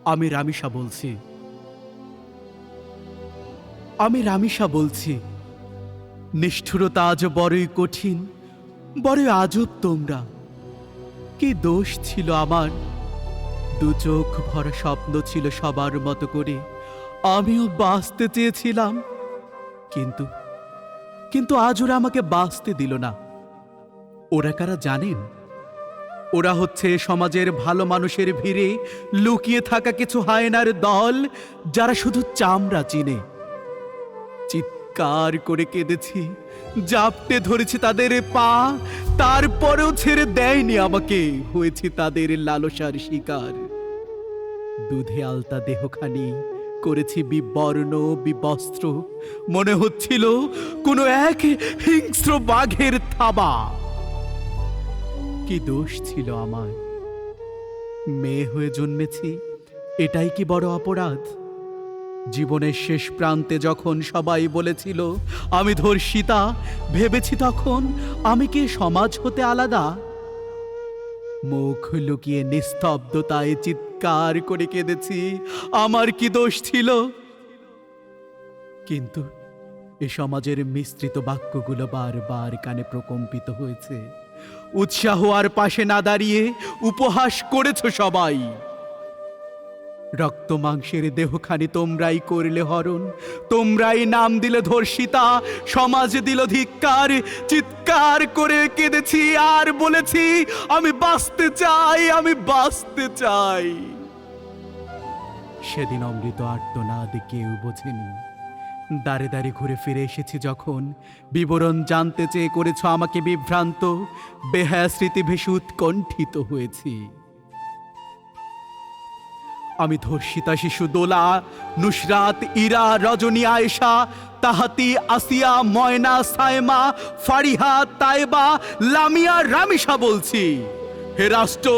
আমি রামিসা বলছি। আমি রামিসা বলছি। নিষ্ঠুরতা আজ বড়ই কঠিন, বড়ই আজব তোমরা। কি দোষ ছিল আমার? দু চোখ ভরা স্বপ্ন ছিল সবার মতো করে, আমিও বাঁচতে চেয়েছিলাম। কিন্তু কিন্তু আজ ওরা আমাকে বাঁচতে দিল না। ওরা কারা জানেন? ওরা হচ্ছে সমাজের ভালো মানুষের ভিড়ে লুকিয়ে থাকা কিছু হায়নার দল, যারা শুধু চামড়া চিনে। চিৎকার করে কেঁদেছি, জাপটে ধরেছি তাদের পা, তারপরেও ছেড়ে দেয়নি আমাকে। হয়েছি তাদের লালসার শিকার। দুধে আলতা দেহখানি করেছি বিবর্ণ বিবস্ত্র, মনে হচ্ছিল কোনো এক হিংস্র বাঘের থাবা। কি দোষ ছিল আমার? মেয়ে হয়ে জন্মেছি, এটাই কি বড় অপরাধ? জীবনের শেষ প্রান্তে যখন সবাই বলেছিল আমি ধর্ষিতা, ভেবেছি তখন আমি কি সমাজ হতে আলাদা? মুখ লুকিয়ে নিস্তব্ধতায় চিৎকার করে কেঁদেছি, আমার কি দোষ ছিল? কিন্তু এ সমাজের মিশ্রিত বাক্যগুলো বারবার কানে প্রকম্পিত হয়েছে। উৎসাহ আর পাশে না দাঁড়িয়ে উপহাস করেছ সবাই। রক্ত মাংসের দেহখানি তোমরাই করলে হরণ, তোমরাই নাম দিলে ধর্ষিতা, সমাজ দিল ধিক্কার। চিৎকার করে কেঁদেছি আর বলেছি আমি বাঁচতে চাই, আমি বাঁচতে চাই। সেদিন অমৃত আর্তনাদ কেউ বোঝেনি। দাঁড়ে দাঁড়ে ঘুরে ফিরে এসেছি যখন, বিবরণ জানতে চেয়ে করেছ আমাকে বিভ্রান্ত। বেহায়া স্মৃতি ভেসে উৎকণ্ঠিত হয়েছি। আমি ধর্ষিতা শিশু দোলা, নুসরাত, ইরা, রজনী, আয়েশা, তাহাতি, আসিয়া, ময়না, সায়মা, ফারিহা, তাইবা, লামিয়া, রামিসা বলছি। হে রাষ্ট্র,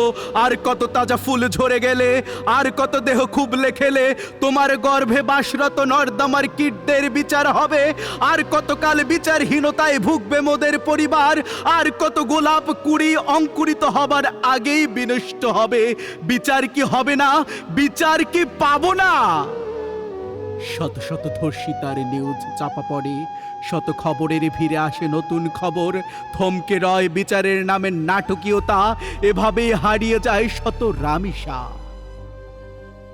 আর কত তাজা ফুল ঝরে গেলে, আর কত দেহ খুবলে খেলে তোমার গর্ভে বাসরত নর্দমার কীটদের বিচার হবে। আর কতকাল বিচারহীনতায় ভুগবে মোদের পরিবার। আর কত গোলাপ কুড়ি অঙ্কুরিত হবার আগেই বিনষ্ট হবে। বিচার কি হবে না? বিচার কি পাবো না? শত শত ধর্ষিতার নিউজ চাপা পড়ে, শত খবরের ভিড়ে আসে নতুন খবর। থমকে রয় বিচারের নামে নাটকীয়তা, এভাবেই হারিয়ে যায় শত রামিসা।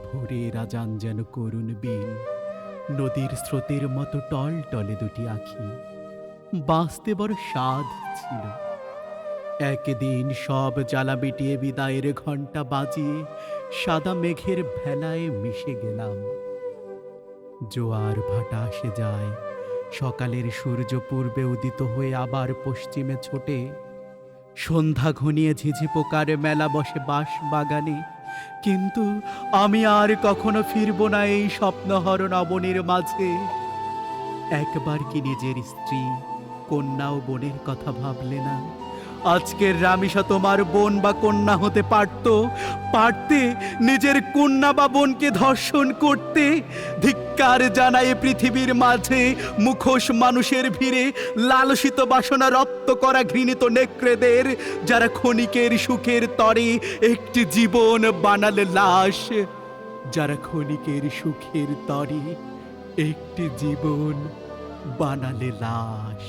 ভোরের আজান যেন করুণ বিন, নদীর স্রোতের মতো টল টলে দুটি আঁখি। বাঁচতে বড় স্বাদ ছিল। একদিন সব জ্বালা মিটিয়ে বিদায়ের ঘণ্টা বাজিয়ে সাদা মেঘের ভেলায় মিশে গেলাম। জোয়ার ভাটা আসে যায়, সকালের সূর্য পূর্বে উদিত হয়ে আবার পশ্চিমে ছোটে। সন্ধ্যা ঘনিয়ে ঝিঝি পোকার মেলা বসে বাঁশ বাগানে। কিন্তু আমি আর কখনো ফিরব না এই স্বপ্নহরণ অবনীর মাঝে। একবার কি নিজের স্ত্রী, কন্যা ও বোনের কথা ভাবলে না? আজকের রামিসা তোমার বোন বা কন্যা হতে পারতে নিজের কন্যা বা বোনকে ধর্ষণ করতে। ধিক্কার জানায় পৃথিবীর মাঝে মুখোশ মানুষের ভিড়ে লালসিত বাসনা রপ্ত করা ঘৃণিত নেকড়েদের, যারা ক্ষণিকের সুখের তরে একটি জীবন বানালে লাশ। যারা ক্ষণিকের সুখের তরে একটি জীবন বানালে লাশ।